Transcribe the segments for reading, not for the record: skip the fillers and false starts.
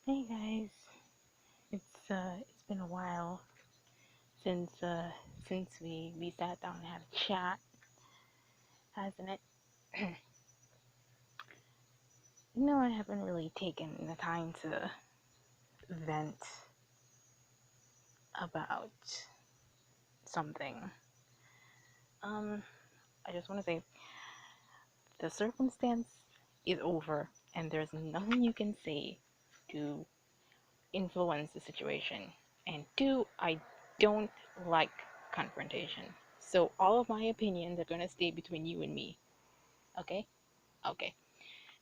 Hey guys, it's been a while since we sat down and had a chat, hasn't it? I haven't really taken the time to vent about something. Um, I just want to say the circumstance is over, and there's nothing you can say to influence the situation. And two, I don't like confrontation. So all of my opinions are gonna stay between you and me. Okay? Okay.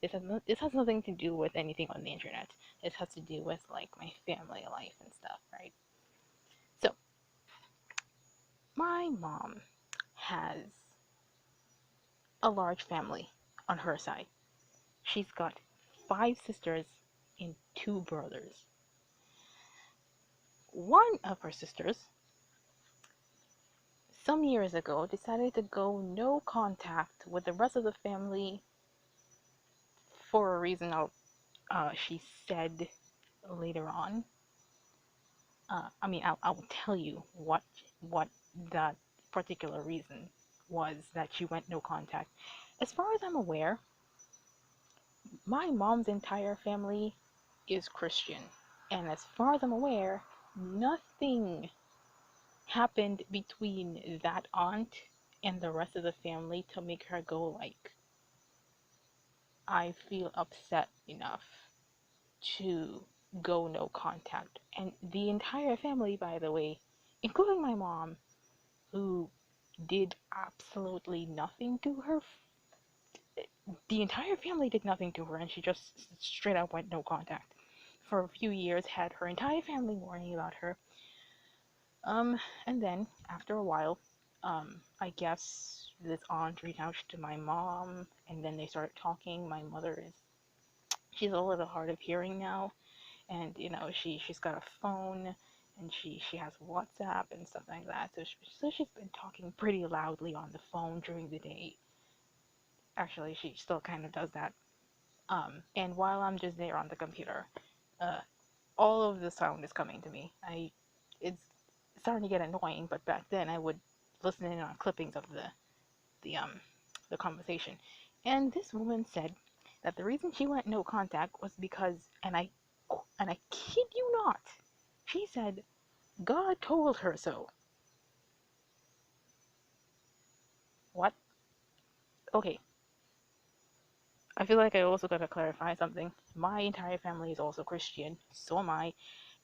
This has nothing to do with anything on the internet. This has to do with like my family life and stuff, right? So my mom has a large family on her side. She's got five sisters and two brothers. One of her sisters, some years ago, decided to go no contact with the rest of the family for a reason she said later on. I'll tell you what that particular reason was that she went no contact. As far as I'm aware, my mom's entire family is Christian, and as far as I'm aware, nothing happened between that aunt and the rest of the family to make her go like, I feel upset enough to go no contact. And the entire family, by the way, including my mom, who did absolutely nothing to her. The entire family did nothing to her, and she just straight up went no contact. For a few years, had her entire family worrying about her. And then after a while, I guess this aunt reached out to my mom, and then they started talking. My mother she's a little hard of hearing now, and she's got a phone, and she has WhatsApp and stuff like that. So she's been talking pretty loudly on the phone during the day. Actually, she still kind of does that. And while I'm just there on the computer, uh, all of the sound is coming to me. It's starting to get annoying, but back then I would listen in on clippings of the um the conversation. And this woman said that the reason she went no contact was because, and I kid you not, she said God told her so. What? Okay, I feel like I also gotta clarify something. My entire family is also Christian, so am I,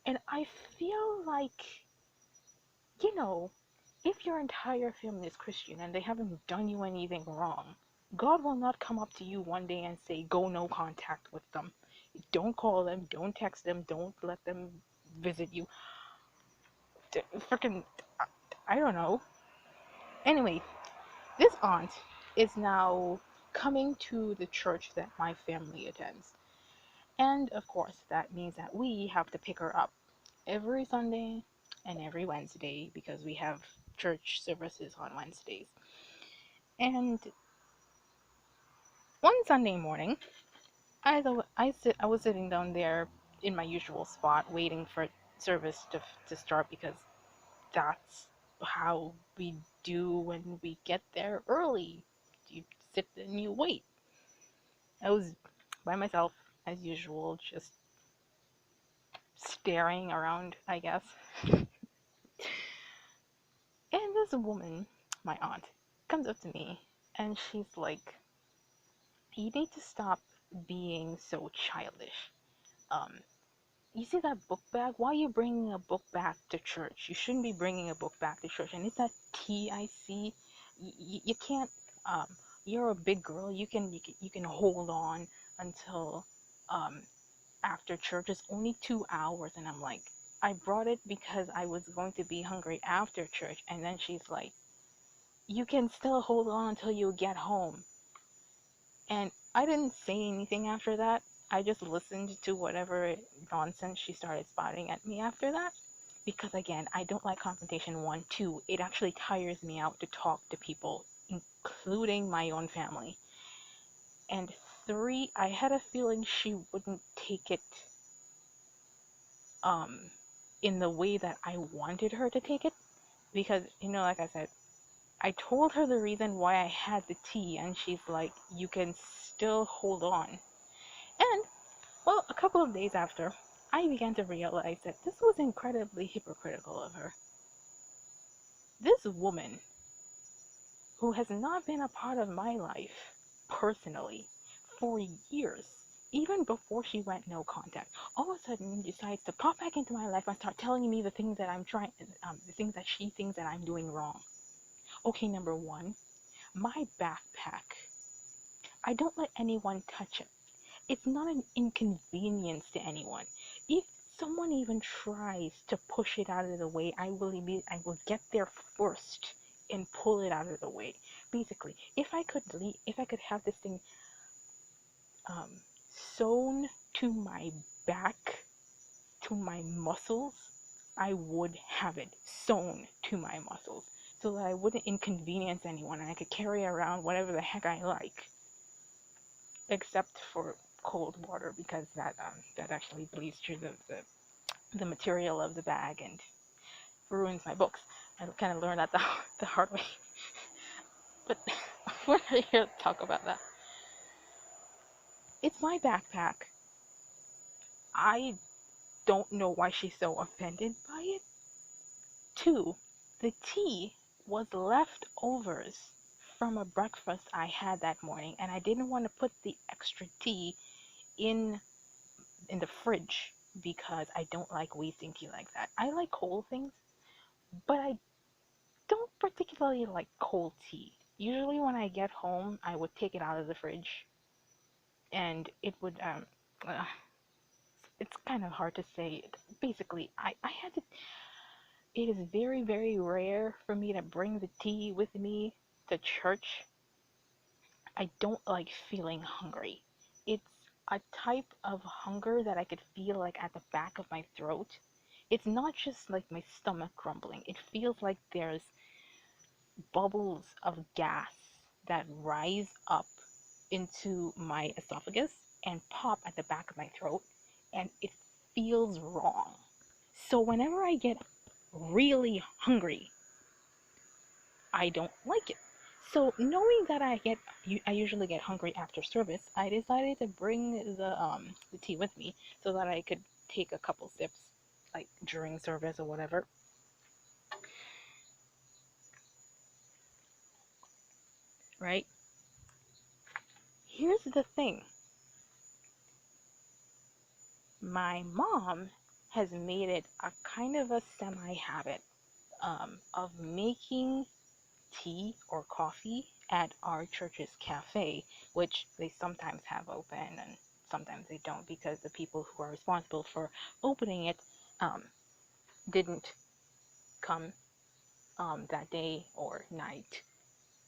and I feel like, you know, if your entire family is Christian and they haven't done you anything wrong, God will not come up to you one day and say, go no contact with them. Don't call them, don't text them, don't let them visit you. Freaking, I don't know. Anyway, this aunt is now coming to the church that my family attends. And of course, that means that we have to pick her up every Sunday and every Wednesday because we have church services on Wednesdays. And one Sunday morning, I was sitting down there in my usual spot waiting for service to start because that's how we do when we get there early. You sit and you wait. I was by myself as usual, just staring around, I guess. And this woman, my aunt, comes up to me and she's like, you need to stop being so childish. Um, you see that book bag? Why are you bringing a book bag to church? You shouldn't be bringing a book bag to church. And it's that T I see. You can't. Um, you're a big girl. You can hold on until um after church. It's only 2 hours, and I'm like, I brought it because I was going to be hungry after church. And then she's like, you can still hold on until you get home. And I didn't say anything after that. I just listened to whatever nonsense she started spouting at me after that. Because again, I don't like confrontation. One, two, it actually tires me out to talk to people, including my own family. And three, I had a feeling she wouldn't take it um, in the way that I wanted her to take it. Because, like I said, I told her the reason why I had the tea, and she's like, you can still hold on. And, well, a couple of days after, I began to realize that this was incredibly hypocritical of her. This woman, who has not been a part of my life personally for years, even before she went no contact, all of a sudden decides to pop back into my life and start telling me the things that the things that she thinks that I'm doing wrong. Okay, number one, my backpack. I don't let anyone touch it. It's not an inconvenience to anyone. If someone even tries to push it out of the way, I will get there first and pull it out of the way. Basically, if I could have this thing um, sewn to my back, to my muscles, I would have it sewn to my muscles so that I wouldn't inconvenience anyone and I could carry around whatever the heck I like, except for cold water because that actually bleeds through the material of the bag and ruins my books. I kind of learned that the hard way. But we're not here to talk about that. It's my backpack. I don't know why she's so offended by it. Two, the tea was leftovers from a breakfast I had that morning, and I didn't want to put the extra tea in in the fridge because I don't like wasting tea like that. I like cold things, but I don't particularly like cold tea. Usually when I get home, I would take it out of the fridge and it would uh, it's kind of hard to say. Basically, I had to it is very, very rare for me to bring the tea with me to church. I don't like feeling hungry. It's a type of hunger that I could feel like at the back of my throat. It's not just like my stomach grumbling. It feels like there's bubbles of gas that rise up into my esophagus and pop at the back of my throat, and it feels wrong. So whenever I get really hungry, I don't like it. So knowing that I usually get hungry after service, I decided to bring the tea with me so that I could take a couple sips like during service or whatever. Right? Here's the thing. My mom has made it a kind of a semi-habit of making tea or coffee at our church's cafe, which they sometimes have open and sometimes they don't because the people who are responsible for opening it um, didn't come that day or night,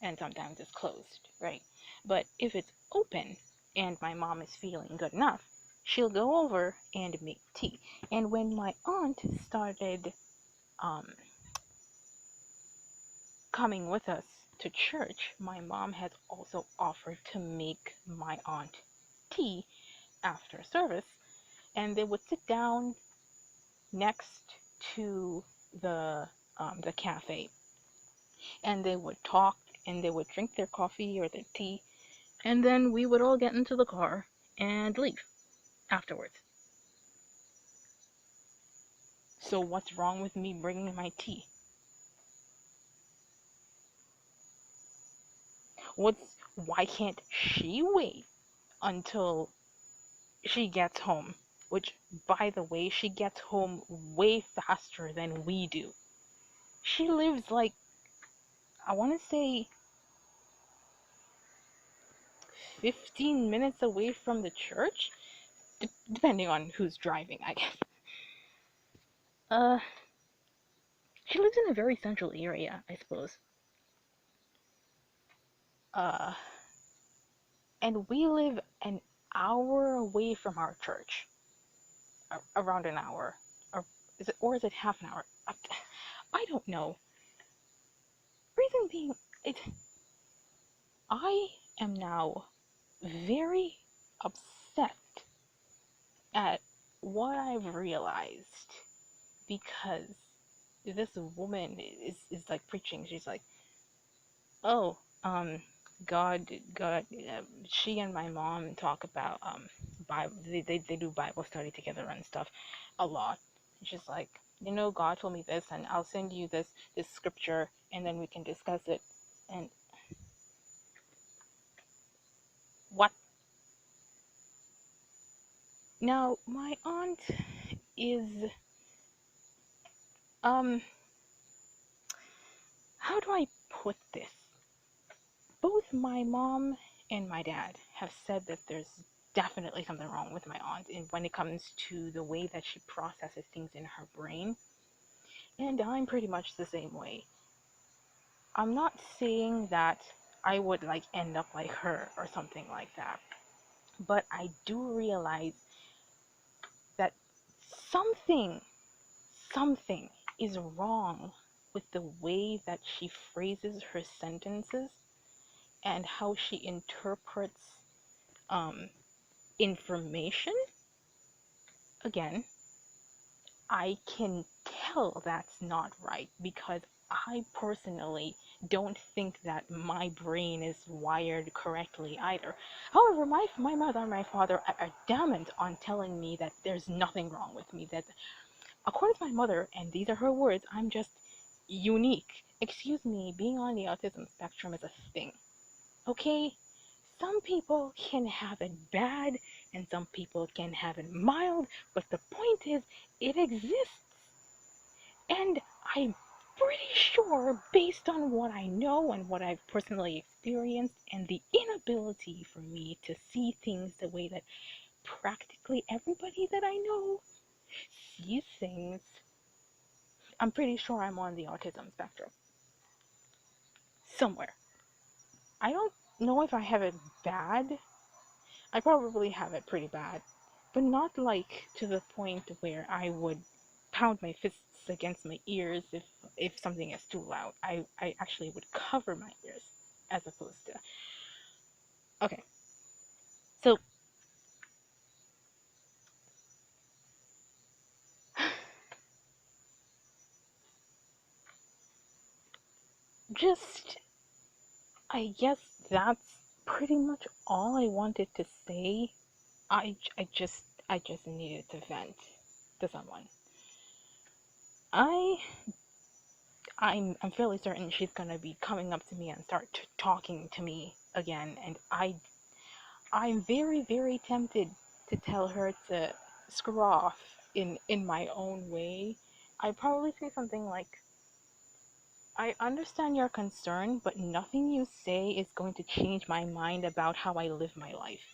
and sometimes it's closed, right? But if it's open and my mom is feeling good enough, she'll go over and make tea. And when my aunt started um, coming with us to church, my mom has also offered to make my aunt tea after service, and they would sit down next to the cafe, and they would talk and they would drink their coffee or their tea, and then we would all get into the car and leave afterwards. So what's wrong with me bringing my tea? Why can't she wait until she gets home, which, by the way, she gets home way faster than we do. She lives like, I want to say 15 minutes away from the church, depending on who's driving, I guess. Uh, she lives in a very central area, I suppose. Uh, and we live an hour away from our church. Around an hour. Or is it half an hour? I don't know. Reason being, I am now very upset at what I've realized, because this woman is like preaching. She's like, oh, she and my mom talk about Bible. They do Bible study together and stuff a lot. And she's like, God told me this, and I'll send you this scripture, and then we can discuss it. And what? Now my aunt is um how do I put this? Both my mom and my dad have said that there's definitely something wrong with my aunt and when it comes to the way that she processes things in her brain. And I'm pretty much the same way. I'm not saying that I would like end up like her or something like that, but I do realize that something, something is wrong with the way that she phrases her sentences and how she interprets um, information. Again, I can tell that's not right because I personally don't think that my brain is wired correctly either. However, my mother and my father are adamant on telling me that there's nothing wrong with me, that according to my mother, and these are her words, I'm just unique. Excuse me, being on the autism spectrum is a thing. Okay? Some people can have it bad and some people can have it mild, but the point is, it exists. And I'm pretty sure, based on what I know and what I've personally experienced, and the inability for me to see things the way that practically everybody that I know sees things, I'm pretty sure I'm on the autism spectrum. Somewhere. I don't know if I have it bad. I probably have it pretty bad, but not like to the point where I would pound my fists against my ears if something is too loud. I actually would cover my ears as opposed to. Okay, so just I guess that's pretty much all I wanted to say. I just needed to vent to someone. I I'm fairly certain she's gonna be coming up to me and start talking to me again, and I'm very, very tempted to tell her to screw off in my own way. I'd probably say something like, I understand your concern, but nothing you say is going to change my mind about how I live my life.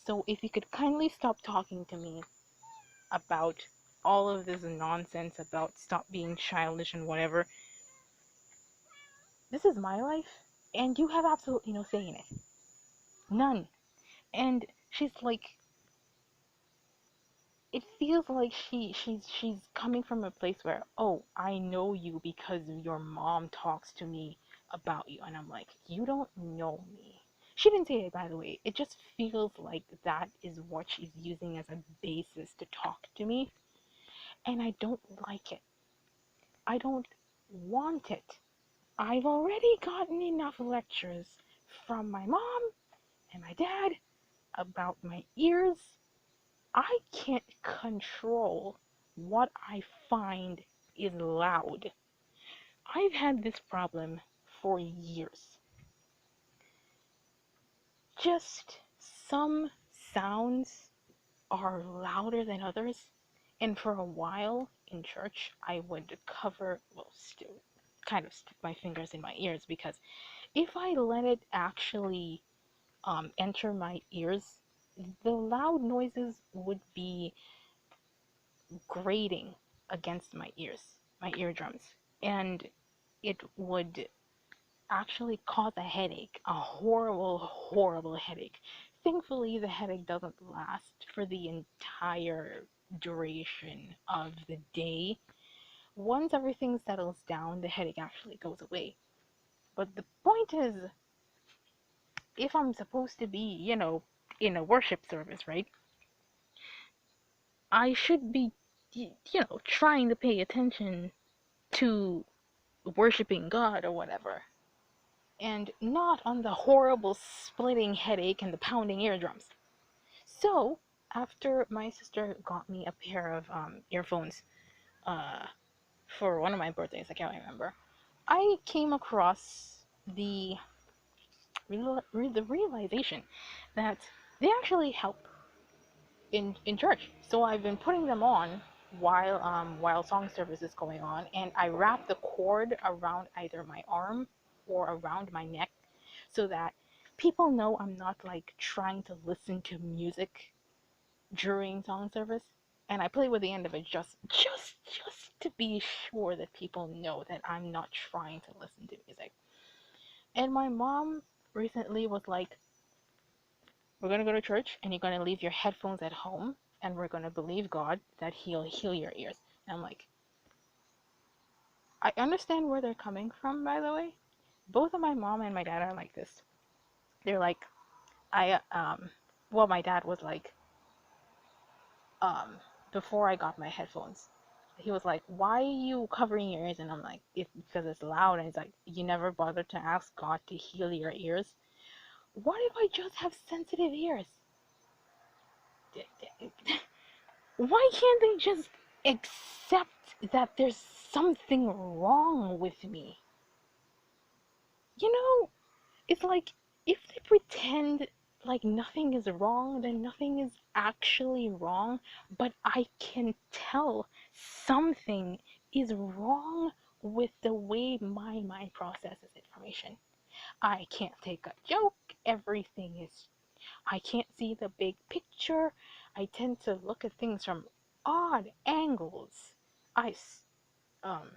So if you could kindly stop talking to me about all of this nonsense about stop being childish and whatever. This is my life, and you have absolutely no say in it. None. And she's like, it feels like she's coming from a place where, oh, I know you because your mom talks to me about you, and I'm like, you don't know me. She didn't say it, by the way. It just feels like that is what she's using as a basis to talk to me, and I don't like it. I don't want it. I've already gotten enough lectures from my mom and my dad about my ears. I can't control what I find is loud. I've had this problem for years. Just some sounds are louder than others. And for a while in church, I would kind of stick my fingers in my ears because if I let it actually enter my ears, the loud noises would be grating against my ears, my eardrums, and it would actually cause a headache, a horrible, horrible headache. Thankfully, the headache doesn't last for the entire duration of the day. Once everything settles down, the headache actually goes away. But the point is, if I'm supposed to be, in a worship service, right? I should be, trying to pay attention to worshiping God or whatever, and not on the horrible splitting headache and the pounding eardrums. So, after my sister got me a pair of earphones uh, for one of my birthdays, I can't remember, I came across the realization that they actually help in church. So I've been putting them on while song service is going on, and I wrap the cord around either my arm or around my neck so that people know I'm not like trying to listen to music during song service. And I play with the end of it just to be sure that people know that I'm not trying to listen to music. And my mom recently was like, we're going to go to church and you're going to leave your headphones at home and we're going to believe God that He'll heal your ears. And I'm like, I understand where they're coming from, by the way. Both of my mom and my dad are like this. They're like, well, my dad was like, um, before I got my headphones, he was like, why are you covering your ears? And I'm like, it's because it's loud. And he's like, you never bothered to ask God to heal your ears? What if I just have sensitive ears? Why can't they just accept that there's something wrong with me? You know, it's like if they pretend like nothing is wrong, then nothing is actually wrong, but I can tell something is wrong with the way my mind processes information. I can't take a joke, everything is I can't see the big picture. I tend to look at things from odd angles. I, um,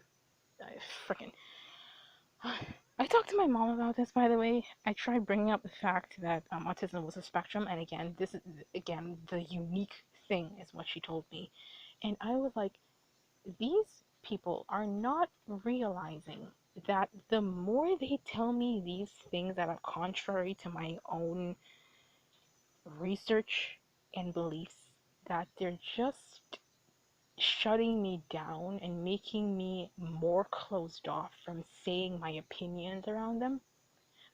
I freaking. I talked to my mom about this, by the way. I tried bringing up the fact that autism was a spectrum, and again, this is again the unique thing is what she told me, and I was like, these people are not realizing that the more they tell me these things that are contrary to my own research and beliefs, that they're just shutting me down and making me more closed off from saying my opinions around them,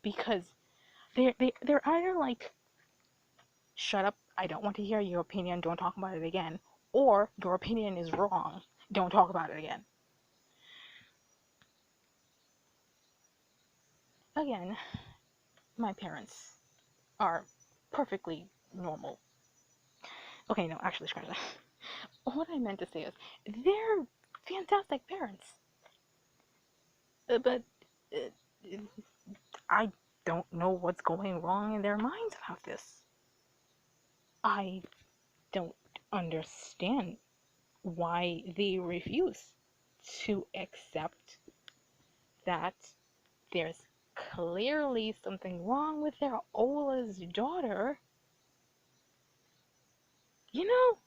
because they're either like, shut up, I don't want to hear your opinion, don't talk about it again, or your opinion is wrong, don't talk about it again. Again, my parents are perfectly normal. Okay, no, actually, scratch that. What I meant to say is, they're fantastic parents. But I don't know what's going wrong in their minds about this. I don't understand why they refuse to accept that there's clearly something wrong with their Ola's daughter. You know,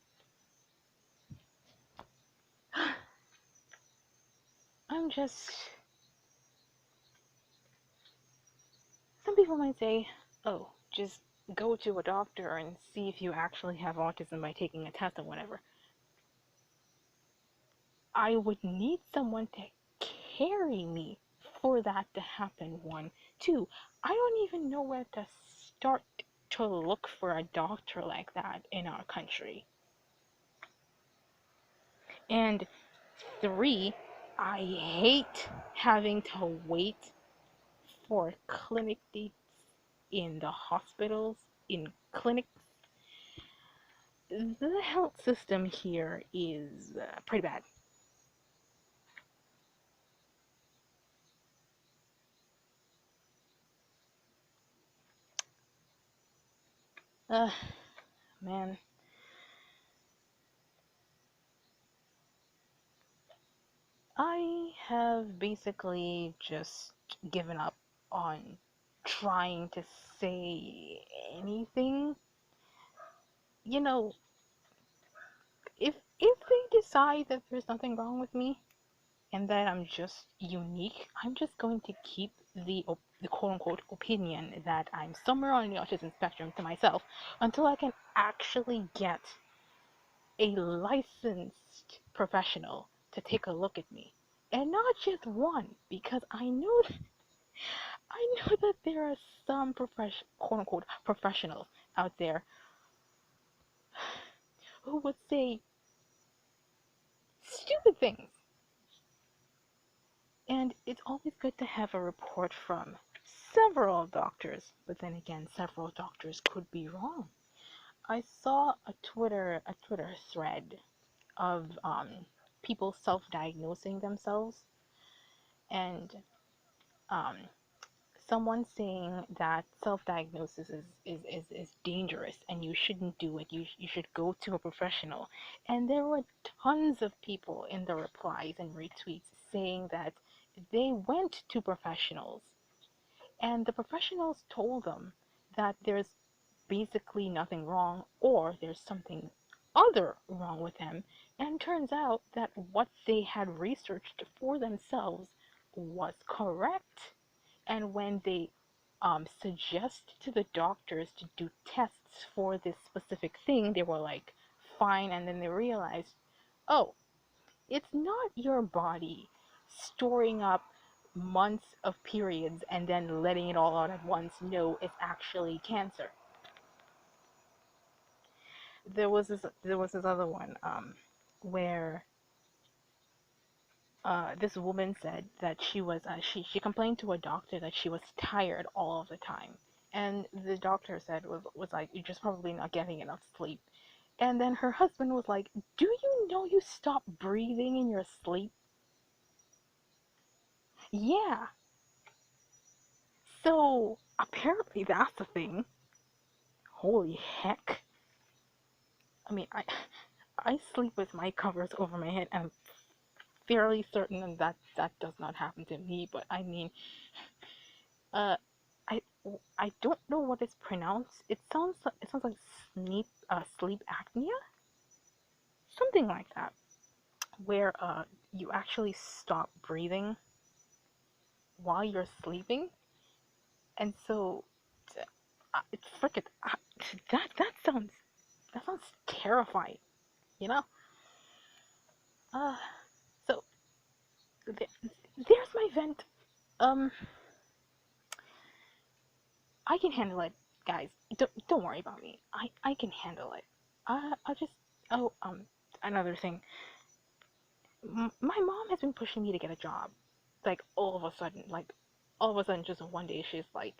I'm just. Some people might say, oh, just go to a doctor and see if you actually have autism by taking a test or whatever. I would need someone to carry me for that to happen. One. Two, I don't even know where to start to look for a doctor like that in our country. And three, I hate having to wait for clinic dates in the hospitals, in clinics. The health system here is pretty bad. Uh, man, I have basically just given up on trying to say anything. You know, if they decide that there's nothing wrong with me and that I'm just unique, I'm just going to keep the quote unquote opinion that I'm somewhere on the autism spectrum to myself until I can actually get a licensed professional to take a look at me. And not just one, because I know that there are some quote unquote professionals out there who would say stupid things. And it's always good to have a report from several doctors, but then again, several doctors could be wrong. I saw a Twitter thread of people self-diagnosing themselves, and um, someone saying that self-diagnosis is dangerous and you shouldn't do it. You should go to a professional. And there were tons of people in the replies and retweets saying that they went to professionals and the professionals told them that there's basically nothing wrong or there's something other wrong with them. And turns out that what they had researched for themselves was correct. And when they suggest to the doctors to do tests for this specific thing, they were like, fine. And then they realized, oh, it's not your body storing up months of periods and then letting it all out at once. No, it's actually cancer. There was this other one where this woman said that she complained to a doctor that she was tired all of the time, and the doctor said was like, you're just probably not getting enough sleep. And then her husband was like, do you know you stop breathing in your sleep? Yeah. So apparently that's a thing. Holy heck. I mean, I sleep with my covers over my head, and I'm fairly certain that that does not happen to me. But I mean, uh, I I don't know what it's pronounced. It sounds like sleep apnea, something like that, where you actually stop breathing while you're sleeping, and so it's freaking that that sounds terrifying, you know. Uh, so there's my vent. Um, I can handle it, guys. Don't worry about me. I can handle it. I just oh another thing. My mom has been pushing me to get a job. Like all of a sudden, just one day, she's like,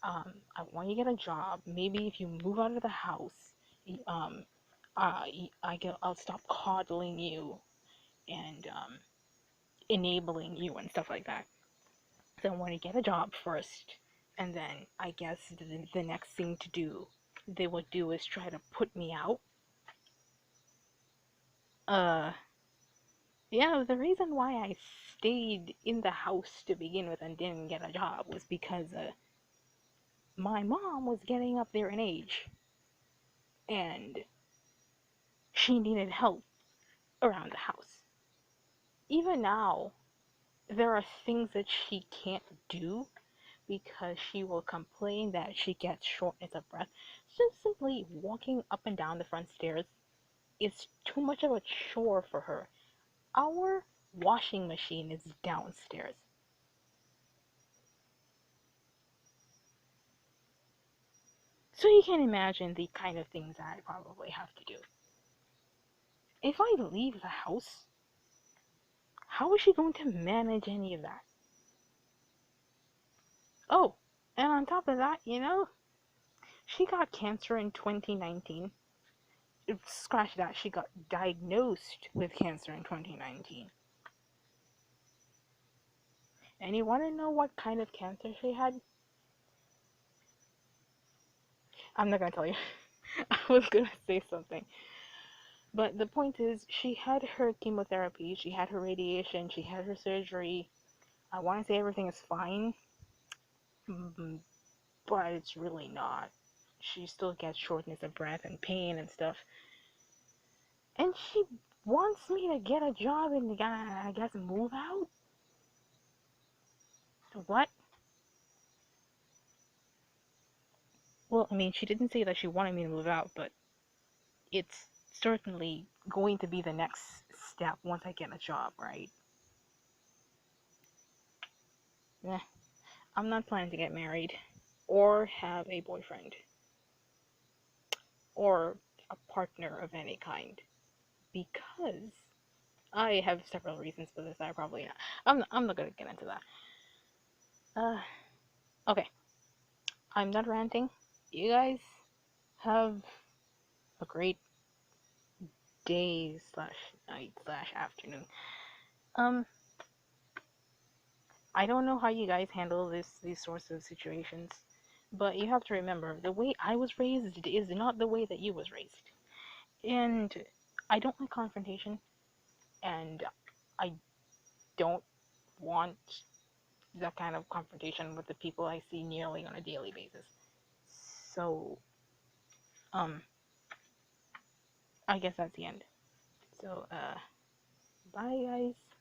I want you to get a job. Maybe if you move out of the house, um, I'll stop coddling you and enabling you and stuff like that. So I want to get a job first, and then I guess the next thing to do, they would do is try to put me out. Uh, yeah, the reason why I stayed in the house to begin with and didn't get a job was because my mom was getting up there in age, and she needed help around the house. Even now, there are things that she can't do because she will complain that she gets shortness of breath. Just simply walking up and down the front stairs is too much of a chore for her. Our washing machine is downstairs. So you can imagine the kind of things that I probably have to do. If I leave the house, how is she going to manage any of that? Oh, and on top of that, she got cancer in 2019. Scratch that, she got diagnosed with cancer in 2019. And you want to know what kind of cancer she had? I'm not going to tell you. I was going to say something. But the point is, she had her chemotherapy, she had her radiation, she had her surgery. I want to say everything is fine, but it's really not. She still gets shortness of breath and pain and stuff. And she wants me to get a job and, I guess, move out? What? Well, I mean, she didn't say that she wanted me to move out, but it's certainly going to be the next step once I get a job, right? Eh, I'm not planning to get married or have a boyfriend or a partner of any kind because I have several reasons for this. I probably not. I'm not gonna get into that. Uh, okay. I'm not ranting. You guys have a great day slash night slash afternoon. Um, I don't know how you guys handle these sorts of situations, but you have to remember the way I was raised is not the way that you was raised. And I don't like confrontation, and I don't want that kind of confrontation with the people I see nearly on a daily basis. So, um, I guess that's the end. So, bye guys.